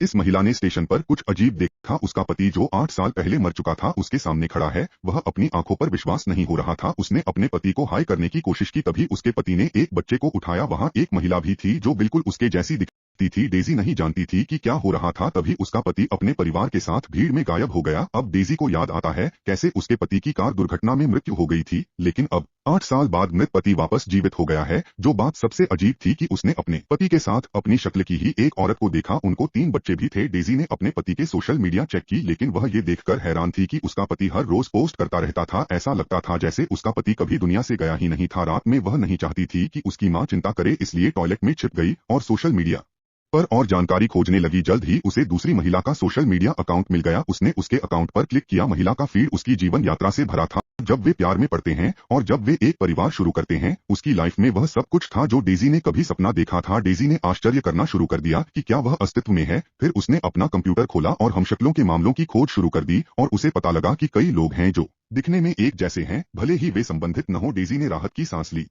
इस महिला ने स्टेशन पर कुछ अजीब देखा। उसका पति जो 8 साल पहले मर चुका था उसके सामने खड़ा है। वह अपनी आंखों पर विश्वास नहीं हो रहा था। उसने अपने पति को हाय करने की कोशिश की, तभी उसके पति ने एक बच्चे को उठाया। वहां एक महिला भी थी जो बिल्कुल उसके जैसी दिखती थी। डेजी नहीं जानती थी कि क्या हो रहा था। तभी उसका पति अपने परिवार के साथ भीड़ में गायब हो गया। अब डेजी को याद आता है कैसे उसके पति की कार दुर्घटना में मृत्यु हो गई थी, लेकिन अब 8 साल बाद मृत पति वापस जीवित हो गया है। जो बात सबसे अजीब थी कि उसने अपने पति के साथ अपनी शक्ल की ही एक औरत को देखा। उनको 3 बच्चे भी थे। डेजी ने अपने पति के सोशल मीडिया चेक की, लेकिन वह ये देखकर हैरान थी कि उसका पति हर रोज पोस्ट करता रहता था। ऐसा लगता था जैसे उसका पति कभी दुनिया से गया ही नहीं था। रात में वह नहीं चाहती थी कि उसकी मां चिंता करे, इसलिए टॉयलेट में छिप गई और सोशल मीडिया पर और जानकारी खोजने लगी। जल्द ही उसे दूसरी महिला का सोशल मीडिया अकाउंट मिल गया। उसने उसके अकाउंट पर क्लिक किया। महिला का फीड उसकी जीवन यात्रा से भरा था। जब वे प्यार में पड़ते हैं और जब वे एक परिवार शुरू करते हैं, उसकी लाइफ में वह सब कुछ था जो डेजी ने कभी सपना देखा था। डेजी ने आश्चर्य करना शुरू कर दिया कि क्या वह अस्तित्व में है। फिर उसने अपना कंप्यूटर खोला और हमशक्लों के मामलों की खोज शुरू कर दी और उसे पता लगा कि कई लोग हैं जो दिखने में एक जैसे हैं, भले ही वे संबंधित न हो। डेजी ने राहत की सांस ली।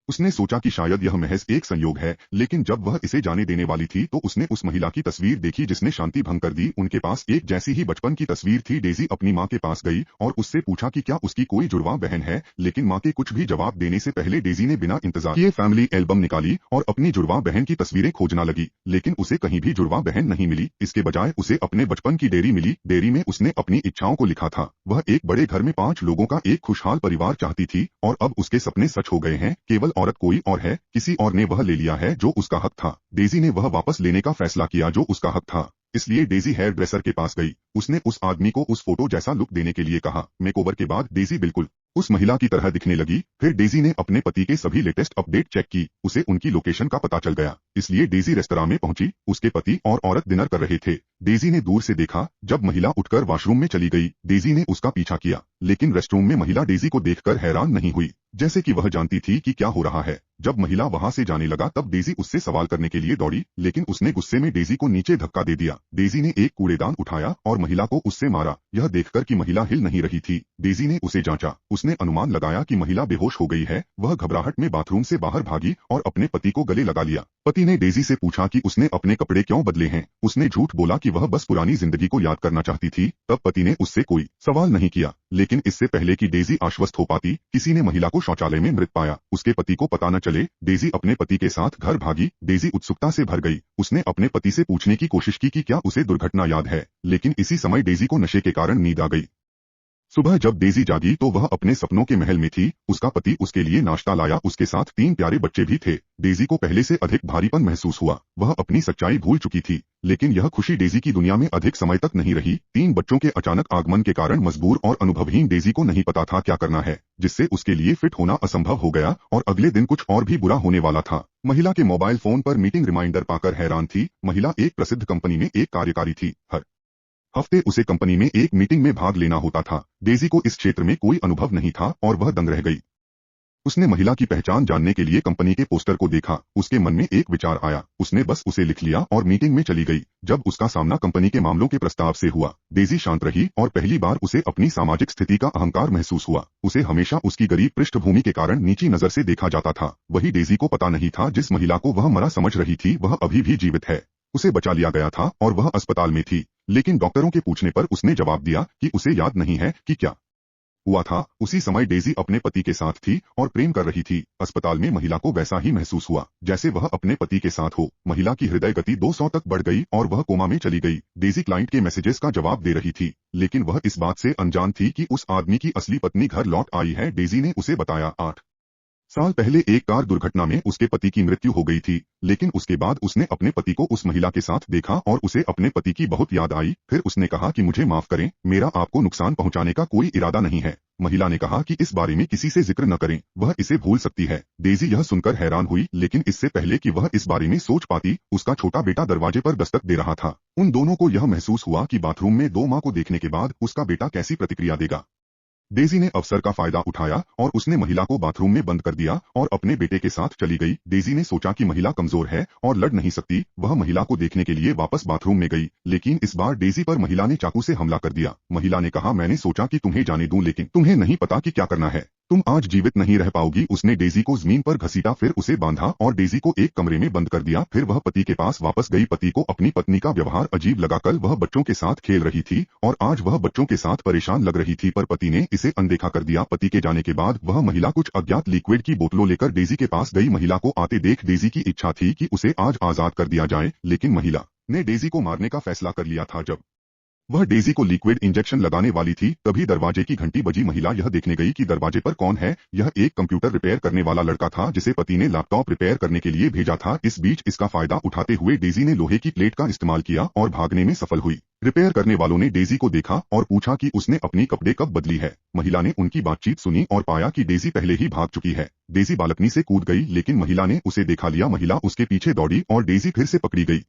उसने सोचा कि शायद यह महज एक संयोग है, लेकिन जब वह इसे जाने देने वाली थी तो उसने उस महिला की तस्वीर देखी जिसने शांति भंग कर दी। उनके पास एक जैसी ही बचपन की तस्वीर थी। डेजी अपनी मां के पास गई और उससे पूछा कि क्या उसकी कोई जुड़वा बहन है, लेकिन मां के कुछ भी जवाब देने से पहले डेजी ने बिना इंतजार किए फैमिली एल्बम निकाली और अपनी जुड़वा बहन की तस्वीरें खोजना लगी, लेकिन उसे कहीं भी जुड़वा बहन नहीं मिली। इसके बजाय उसे अपने बचपन की डायरी मिली। डायरी में उसने अपनी इच्छाओं को लिखा था। वह एक बड़े घर में 5 लोगों का एक खुशहाल परिवार चाहती थी और अब उसके सपने सच हो गए हैं। केवल औरत कोई और है, किसी और ने वह ले लिया है जो उसका हक था। डेजी ने वह वापस लेने का फैसला किया जो उसका हक था। इसलिए डेजी हेयर ड्रेसर के पास गई। उसने उस आदमी को उस फोटो जैसा लुक देने के लिए कहा। मेकओवर के बाद डेजी बिल्कुल उस महिला की तरह दिखने लगी। फिर डेजी ने अपने पति के सभी लेटेस्ट अपडेट चेक की। उसे उनकी लोकेशन का पता चल गया, इसलिए डेजी रेस्तरां में पहुंची। उसके पति और औरत डिनर कर रहे थे। डेजी ने दूर से देखा। जब महिला उठकर वॉशरूम में चली गई, डेजी ने उसका पीछा किया, लेकिन रेस्टरूम में महिला डेजी को देखकर हैरान नहीं हुई, जैसे कि वह जानती थी कि क्या हो रहा है। जब महिला वहां से जाने लगा तब डेजी उससे सवाल करने के लिए दौड़ी, लेकिन उसने गुस्से में डेजी को नीचे धक्का दे दिया। डेजी ने एक कूड़ेदान उठाया और महिला को उससे मारा। यह देखकर कि महिला हिल नहीं रही थी, डेजी ने उसे जांचा। उसने अनुमान लगाया कि महिला बेहोश हो गई है। वह घबराहट में बाथरूम से बाहर भागी और अपने पति को गले लगा लिया। पति ने डेजी से पूछा कि उसने अपने कपड़े क्यों बदले हैं। उसने झूठ बोला कि वह बस पुरानी जिंदगी को याद करना चाहती थी। तब पति ने उससे कोई सवाल नहीं किया, लेकिन इससे पहले कि डेजी आश्वस्त हो पाती, किसी ने महिला को शौचालय में मृत पाया। उसके पति को पता न चले, डेजी अपने पति के साथ घर भागी। डेजी उत्सुकता से भर गई। उसने अपने पति से पूछने की कोशिश की कि क्या उसे दुर्घटना याद है, लेकिन इसी समय डेजी को नशे के कारण नींद आ गई। सुबह जब डेजी जागी तो वह अपने सपनों के महल में थी। उसका पति उसके लिए नाश्ता लाया। उसके साथ 3 प्यारे बच्चे भी थे। डेजी को पहले से अधिक भारीपन महसूस हुआ। वह अपनी सच्चाई भूल चुकी थी, लेकिन यह खुशी डेजी की दुनिया में अधिक समय तक नहीं रही। 3 बच्चों के अचानक आगमन के कारण मजबूर और अनुभवहीन डेजी को नहीं पता था क्या करना है, जिससे उसके लिए फिट होना असंभव हो गया और अगले दिन कुछ और भी बुरा होने वाला था। महिला के मोबाइल फोन पर मीटिंग रिमाइंडर पाकर हैरान थी। महिला एक प्रसिद्ध कंपनी में एक कार्यकारी थी। हर हफ्ते उसे कंपनी में एक मीटिंग में भाग लेना होता था। डेजी को इस क्षेत्र में कोई अनुभव नहीं था और वह दंग रह गई। उसने महिला की पहचान जानने के लिए कंपनी के पोस्टर को देखा। उसके मन में एक विचार आया। उसने बस उसे लिख लिया और मीटिंग में चली गई। जब उसका सामना कंपनी के मामलों के प्रस्ताव से हुआ, डेजी शांत रही और पहली बार उसे अपनी सामाजिक स्थिति का अहंकार महसूस हुआ। उसे हमेशा उसकी गरीब पृष्ठभूमि के कारण नीची नजर से देखा जाता था। वही डेजी को पता नहीं था जिस महिला को वह मरा समझ रही थी वह अभी भी जीवित है। उसे बचा लिया गया था और वह अस्पताल में थी, लेकिन डॉक्टरों के पूछने पर उसने जवाब दिया कि उसे याद नहीं है कि क्या हुआ था। उसी समय डेजी अपने पति के साथ थी और प्रेम कर रही थी। अस्पताल में महिला को वैसा ही महसूस हुआ जैसे वह अपने पति के साथ हो। महिला की हृदय गति 200 तक बढ़ गई और वह कोमा में चली गई। डेजी क्लाइंट के मैसेजेस का जवाब दे रही थी, लेकिन वह इस बात से अनजान थी कि उस आदमी की असली पत्नी घर लौट आई है। डेजी ने उसे बताया 8 साल पहले एक कार दुर्घटना में उसके पति की मृत्यु हो गई थी, लेकिन उसके बाद उसने अपने पति को उस महिला के साथ देखा और उसे अपने पति की बहुत याद आई। फिर उसने कहा कि मुझे माफ करें, मेरा आपको नुकसान पहुंचाने का कोई इरादा नहीं है। महिला ने कहा कि इस बारे में किसी से जिक्र न करें, वह इसे भूल सकती है। डेजी यह सुनकर हैरान हुई, लेकिन इससे पहले कि वह इस बारे में सोच पाती, उसका छोटा बेटा दरवाजे पर दस्तक दे रहा था। उन दोनों को यह महसूस हुआ कि बाथरूम में 2 माँ को देखने के बाद उसका बेटा कैसी प्रतिक्रिया देगा। डेजी ने अवसर का फायदा उठाया और उसने महिला को बाथरूम में बंद कर दिया और अपने बेटे के साथ चली गई। डेजी ने सोचा कि महिला कमजोर है और लड़ नहीं सकती। वह महिला को देखने के लिए वापस बाथरूम में गई, लेकिन इस बार डेजी पर महिला ने चाकू से हमला कर दिया। महिला ने कहा, मैंने सोचा कि तुम्हें जाने दूं, लेकिन तुम्हें नहीं पता कि क्या करना है। तुम आज जीवित नहीं रह पाओगी। उसने डेजी को जमीन पर घसीटा, फिर उसे बांधा और डेजी को एक कमरे में बंद कर दिया। फिर वह पति के पास वापस गई। पति को अपनी पत्नी का व्यवहार अजीब लगा। कल वह बच्चों के साथ खेल रही थी और आज वह बच्चों के साथ परेशान लग रही थी, पर पति ने इसे अनदेखा कर दिया। पति के जाने के बाद वह महिला कुछ अज्ञात लिक्विड की बोतलों लेकर डेजी के पास गई। महिला को आते देख डेजी की इच्छा थी कि उसे आज आजाद कर दिया जाए, लेकिन महिला ने डेजी को मारने का फैसला कर लिया था। जब वह डेजी को लिक्विड इंजेक्शन लगाने वाली थी, तभी दरवाजे की घंटी बजी। महिला यह देखने गई कि दरवाजे पर कौन है। यह एक कंप्यूटर रिपेयर करने वाला लड़का था जिसे पति ने लैपटॉप रिपेयर करने के लिए भेजा था। इस बीच इसका फायदा उठाते हुए डेजी ने लोहे की प्लेट का इस्तेमाल किया और भागने में सफल हुई। रिपेयर करने वालों ने डेजी को देखा और पूछा कि उसने अपनी कपड़े कब बदली है। महिला ने उनकी बातचीत सुनी और पाया कि डेजी पहले ही भाग चुकी है। डेजी बालकनी से कूद गई, लेकिन महिला ने उसे देखा लिया। महिला उसके पीछे दौड़ी और डेजी फिर से पकड़ी गई।